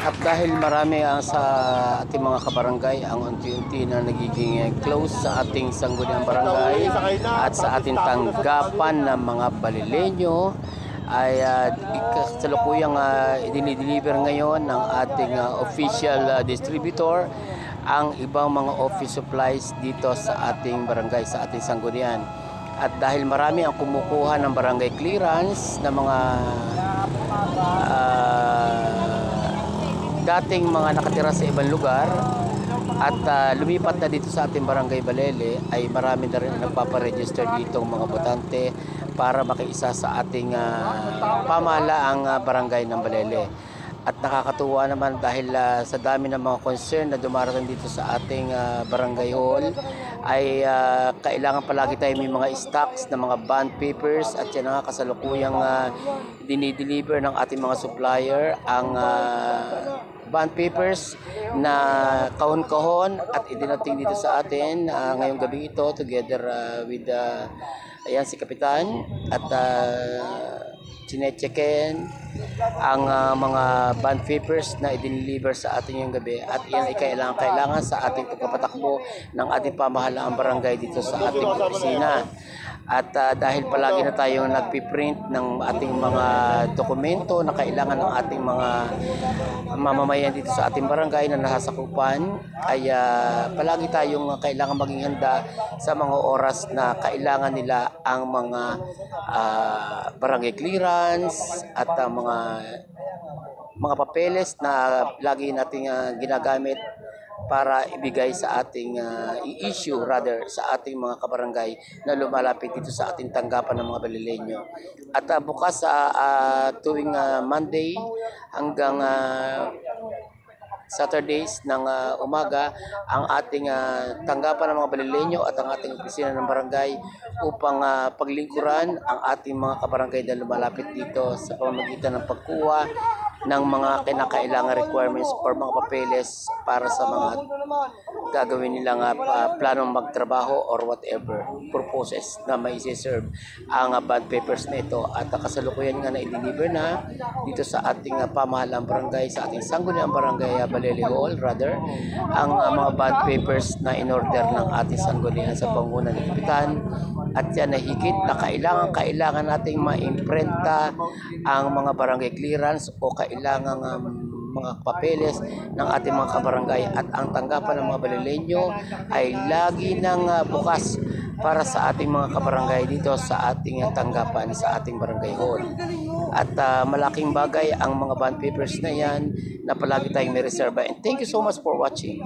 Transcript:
At dahil marami ang sa ating mga kabarangay ang unti-unti na nagiging close sa ating sangguniang barangay at sa ating tanggapan ng mga Balileño ay kasalukuyang dinideliver ngayon ng ating official distributor ang ibang mga office supplies dito sa ating barangay, sa ating sanggunian. At dahil marami ang kumukuha ng barangay clearance ng mga dating mga nakatira sa ibang lugar at lumipat na dito sa ating barangay Balele, ay marami na rin nagpaparegister dito mga botante para makiisa sa ating pamahalaang barangay ng Balele. At nakakatuwa naman dahil sa dami ng mga concern na dumarating dito sa ating barangay hall, ay kailangan palagi tayo may mga stocks ng mga bond papers, at yan nga kasalukuyang dinideliver ng ating mga supplier ang bond papers na kahon-kahon at idinating dito sa atin ngayong gabi ito together with ayan si Kapitan at chinechecken ang mga bond papers na i-deliver sa atin yung gabi, at yan ay kailangan sa ating pagpapatakbo ng ating pamahalaang barangay dito sa ating opisina. At dahil palagi na tayong nagpiprint ng ating mga dokumento na kailangan ng ating mga mamamayan dito sa ating barangay na nasasakupan, ay palagi tayong kailangan maging handa sa mga oras na kailangan nila ang mga barangay clearance at mga papeles na lagi nating ginagamit para ibigay sa ating i-issue rather sa ating mga kabarangay na lumalapit dito sa ating tanggapan ng mga Balileño. At bukas tuwing Monday hanggang Saturdays ng umaga ang ating tanggapan ng mga Balileño at ang ating opisina ng barangay upang paglingkuran ang ating mga kabarangay na lumalapit dito sa pamamagitan ng pagkuha ng mga kinakailangan requirements or mga papeles para sa mga gagawin nilang planong magtrabaho or whatever purposes na may isi-serve ang bond papers na ito. At kasalukuyan nga na i-deliver na dito sa ating pamahalang barangay, sa ating sangguniang barangay Balele Hall rather, ang mga bond papers na in-order ng ating sanggunian sa pangunan ng Kapitan. At yan na higit na kailangan nating ma-imprenta ang mga barangay clearance o kailangan mga papeles ng ating mga kabarangay, at ang tanggapan ng mga Balileño ay lagi nang bukas para sa ating mga kabarangay dito sa ating tanggapan sa ating barangay hall. At malaking bagay ang mga bond papers na yan na palagi tayong may reserva. And thank you so much for watching.